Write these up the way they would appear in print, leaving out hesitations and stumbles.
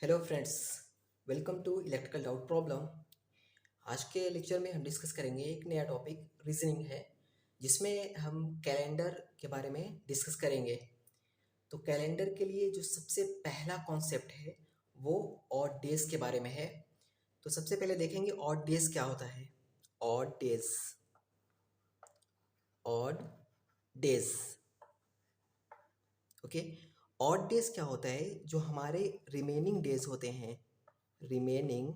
Hello friends, welcome to electrical doubt problem. आज के lecture में हम डिस्कस करेंगे एक नया टॉपिक रीजनिंग है, जिसमें हम कैलेंडर के बारे में डिस्कस करेंगे। तो कैलेंडर के लिए जो सबसे पहला कॉन्सेप्ट है वो ऑड डेज के बारे में है। तो सबसे पहले देखेंगे ऑड डेज क्या होता है। Odd days, odd days, okay. Odd days क्या होता है? जो हमारे रिमेनिंग डेज होते हैं, remaining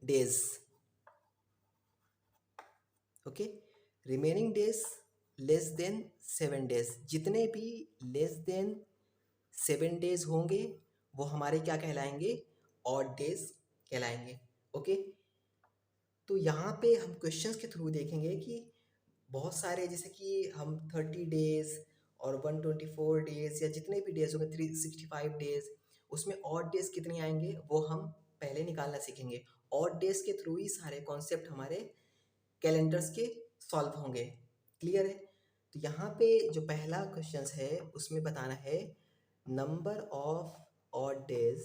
days, okay. Remaining days less than 7 days, जितने भी लेस देन 7 डेज होंगे वो हमारे क्या कहलाएंगे? ऑड डेज कहलाएंगे, ओके। तो यहाँ पे हम क्वेश्चंस के थ्रू देखेंगे कि बहुत सारे, जैसे कि हम 30 डेज और 124 डेज या जितने भी डेज होंगे 365 डेज, उसमें ऑड डेज कितने आएंगे वो हम पहले निकालना सीखेंगे। ऑड डेज के थ्रू ही सारे कॉन्सेप्ट हमारे कैलेंडर्स के सॉल्व होंगे। क्लियर है? तो यहाँ पे जो पहला क्वेश्चन है उसमें बताना है number of odd days,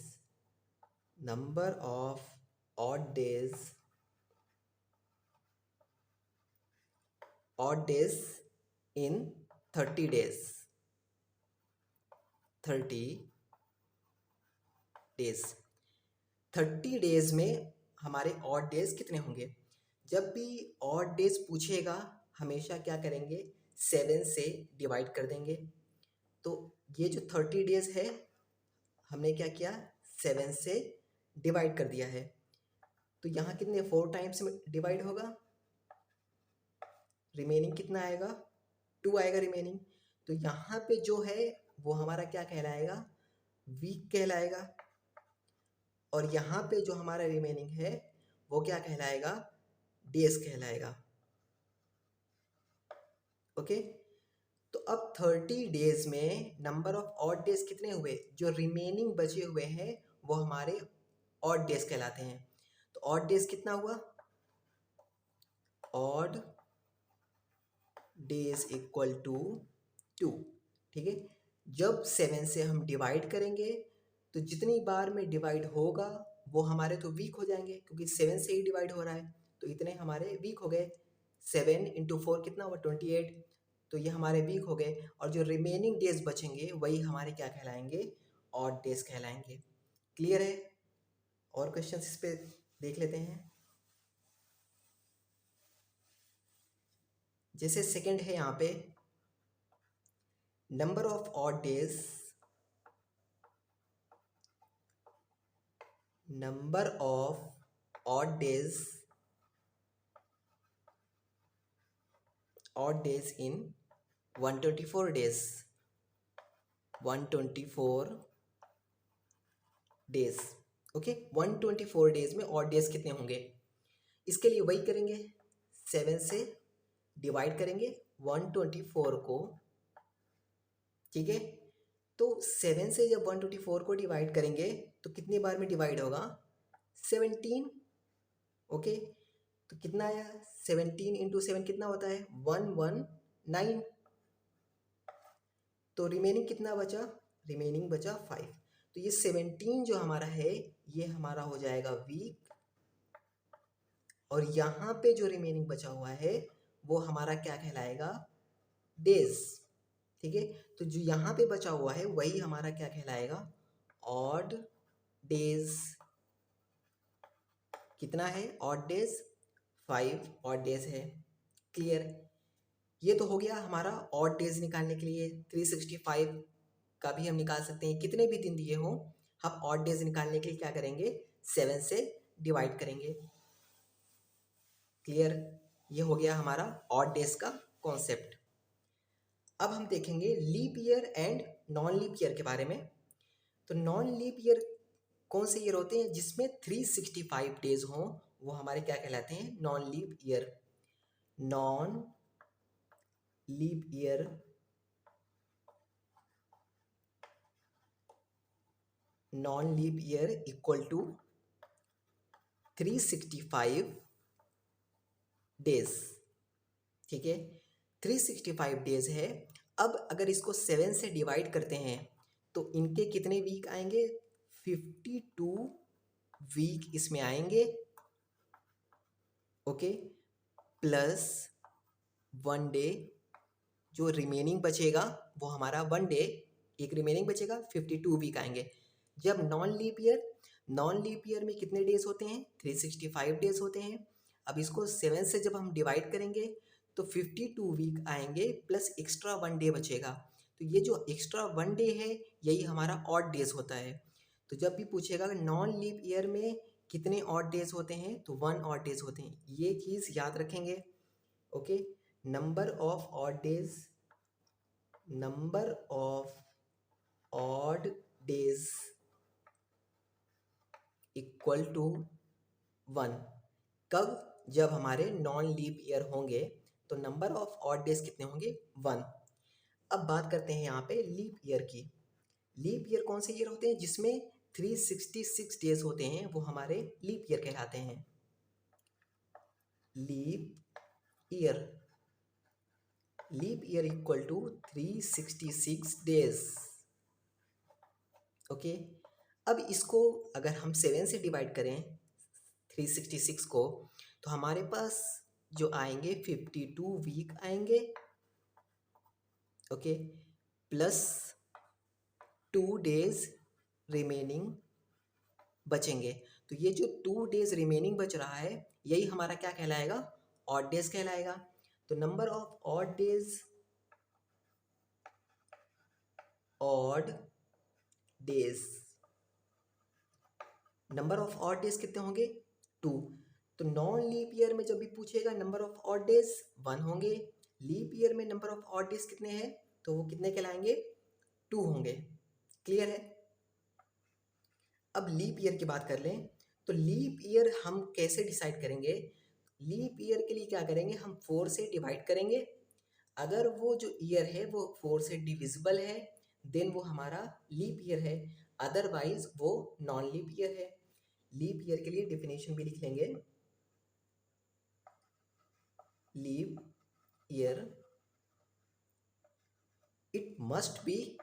number of odd days, odd days in 30 days, 30 days. 30 days में हमारे ऑड डेज कितने होंगे? जब भी ऑड डेज पूछेगा हमेशा क्या करेंगे? 7 से डिवाइड कर देंगे। तो ये जो 30 डेज है हमने क्या किया? 7 से डिवाइड कर दिया है। तो यहाँ कितने 4 टाइम्स में डिवाइड होगा, रिमेनिंग कितना आएगा? 2 आएगा रिमेनिंग। तो यहाँ पे जो है वो हमारा क्या कहलाएगा? वीक कहलाएगा। और यहाँ पे जो हमारा रिमेनिंग है वो क्या कहलाएगा? डेज कहलाएगा, ओके। तो अब 30 डेज में नंबर ऑफ ऑड डेज कितने हुए? जो रिमेनिंग बचे हुए हैं वो हमारे ऑड डेज कहलाते हैं। तो ऑड डेज कितना हुआ? ऑड डेज इक्वल टू 2, ठीक है। जब 7 से हम डिवाइड करेंगे तो जितनी बार में डिवाइड होगा वो हमारे तो वीक हो जाएंगे, क्योंकि 7 से ही डिवाइड हो रहा है, तो इतने हमारे वीक हो गए। 7 इंटू 4 कितना हुआ? 28। तो ये हमारे वीक हो गए, और जो रिमेनिंग डेज बचेंगे वही हमारे क्या कहलाएंगे? ऑड डेज कहलाएंगे। क्लियर है? और क्वेश्चन इस पे देख लेते हैं। जैसे सेकंड है यहाँ पे, number of odd days, number of odd days, odd days in 124 days, 124 days, okay. 124 days में ऑड डेज कितने होंगे? इसके लिए वही करेंगे, 7 से डिवाइड करेंगे 124 को, ठीक है। तो 7 से जब 124 को डिवाइड करेंगे तो कितनी बार में डिवाइड होगा? 17, ओके। तो कितना आया? 17 इंटू 7 कितना होता है? 119। तो रिमेनिंग कितना बचा? रिमेनिंग बचा 5। तो ये 17 जो हमारा है ये हमारा हो जाएगा वीक, और यहाँ पे जो रिमेनिंग बचा हुआ है वो हमारा क्या कहलाएगा? डेज, ठीक है। तो जो यहाँ पे बचा हुआ है वही हमारा क्या कहलाएगा? Odd days. कितना है ऑड डेज? 5 ऑड डेज है। क्लियर? ये तो हो गया हमारा ऑड डेज निकालने के लिए। 365 का भी हम निकाल सकते हैं, कितने भी दिन दिए हों हम ऑड डेज निकालने के लिए क्या करेंगे? 7 से डिवाइड करेंगे। क्लियर? ये हो गया हमारा ऑड डेज का कॉन्सेप्ट। अब हम देखेंगे leap year and non leap year के बारे में। तो नॉन लीप ईयर कौन से ईयर होते हैं? जिसमें 365 डेज हों वो हमारे क्या कहलाते हैं? Non leap year. Non leap year non leap year equal to 365 days, ठीक है। 365 डेज है। अब अगर इसको 7 से डिवाइड करते हैं तो इनके कितने वीक आएंगे? 52 वीक इसमें आएंगे, ओके, प्लस 1 डे जो रिमेनिंग बचेगा वो हमारा 1 डे, एक रिमेनिंग बचेगा, 52 वीक आएंगे। जब नॉन लीप ईयर में कितने डेज होते हैं? 365 डेज होते हैं। अब इसको 7 से जब हम डिवाइड करेंगे तो 52 वीक आएंगे प्लस एक्स्ट्रा 1 डे बचेगा। तो ये जो एक्स्ट्रा 1 डे है यही हमारा ऑड डेज होता है। तो जब भी पूछेगा नॉन लीप ईयर में कितने ऑड डेज होते हैं तो 1 ऑड डेज होते हैं, ये चीज़ याद रखेंगे, okay. Number of odd days equal to 1। कब? जब हमारे नॉन लीप ईयर होंगे तो नंबर ऑफ ऑड डेज कितने होंगे? 1। अब बात करते हैं यहाँ पे लीप ईयर की। लीप ईयर कौन से ईयर होते हैं? जिसमें 366 डेज होते हैं वो हमारे लीप ईयर कहलाते हैं। Leap year equal to 366 days, okay. अब इसको अगर हम 7 से डिवाइड करें 366 को तो हमारे पास जो आएंगे 52 वीक आएंगे, ओके, प्लस 2 डेज रिमेनिंग बचेंगे। तो ये जो 2 डेज रिमेनिंग बच रहा है यही हमारा क्या कहलाएगा? ऑड डेज कहलाएगा। तो नंबर ऑफ ऑड डेज कितने होंगे? 2। तो नॉन लीप ईयर में जब भी पूछेगा नंबर ऑफ ऑड डेज 1 होंगे, लीप ईयर में नंबर ऑफ ऑड डेज कितने हैं तो वो कितने कहलाएंगे? 2 होंगे। क्लियर है? अब लीप ईयर की बात कर लें तो लीप ईयर हम कैसे डिसाइड करेंगे? लीप ईयर के लिए क्या करेंगे? हम 4 से डिवाइड करेंगे। अगर वो जो ईयर है वो 4 से डिविजिबल है देन वो हमारा लीप ईयर है, अदरवाइज वो नॉन लीप ईयर है। लीप ईयर के लिए डेफिनेशन भी लिख लेंगे। Leap year it must be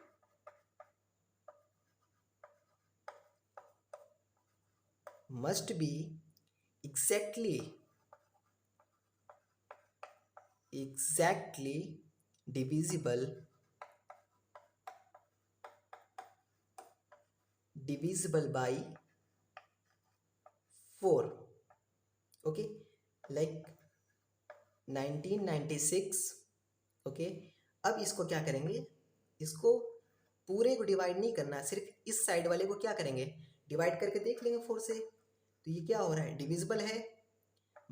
exactly divisible by 4, okay, like 1996, okay. अब इसको क्या करेंगे? इसको पूरे को डिवाइड नहीं करना, सिर्फ इस साइड वाले को क्या करेंगे? डिवाइड करके देख लेंगे 4 से। तो ये क्या हो रहा है? डिविजिबल है,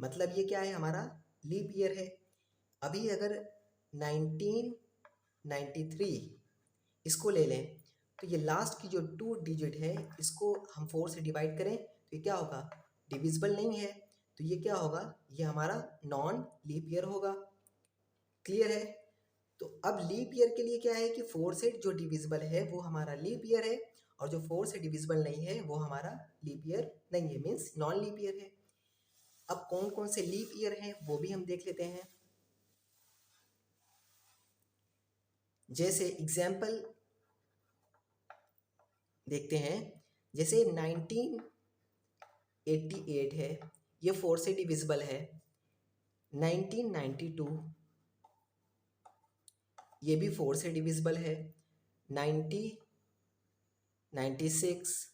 मतलब ये क्या है? हमारा लीप ईयर है। अभी अगर 1993 इसको ले लें तो ये लास्ट की जो 2 डिजिट है इसको हम 4 से डिवाइड करें तो ये क्या होगा? डिविजिबल नहीं है, तो ये क्या होगा? ये हमारा नॉन लीप ईयर होगा। क्लियर है? तो अब लीप ईयर के लिए क्या है कि 4 से जो डिविजिबल है वो हमारा लीप ईयर है और जो 4 से डिविजिबल नहीं है वो हमारा लीप ईयर नहीं है, मीन्स नॉन लीप ईयर है। अब कौन कौन से लीप ईयर हैं वो भी हम देख लेते हैं। जैसे एग्जाम्पल देखते हैं, जैसे 1988 है, ये 4 से डिविजिबल है। 1992 ये भी 4 से डिविजिबल है। 96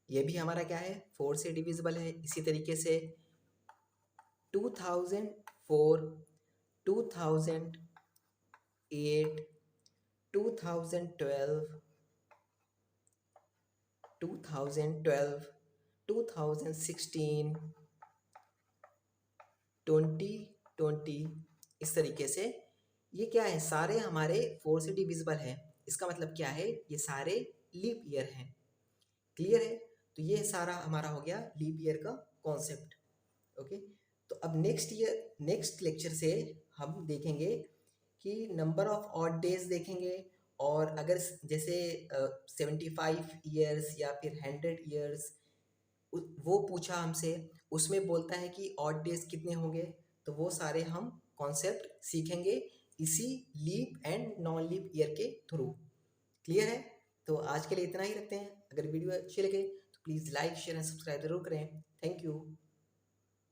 ये भी हमारा क्या है? 4 से डिविजिबल है। इसी तरीके से 2004, 2008, 2012, 2016, 2020, इस तरीके से ये क्या है? सारे हमारे 4 से डिविजिबल हैं। इसका मतलब क्या है? ये सारे लीप ईयर हैं। क्लियर है? तो ये सारा हमारा हो गया लीप ईयर का कॉन्सेप्ट, ओके। तो अब नेक्स्ट लेक्चर से हम देखेंगे कि नंबर ऑफ ऑड डेज देखेंगे, और अगर जैसे 75 ईयर्स या फिर 100 ईयर्स वो पूछा हमसे, उसमें बोलता है कि ऑड डेज कितने होंगे, तो वो सारे हम कॉन्सेप्ट सीखेंगे इसी leap and non leap year के थ्रू। क्लियर है? तो आज के लिए इतना ही रखते हैं। अगर वीडियो अच्छी लगे तो please like share and subscribe जरूर करें। Thank you.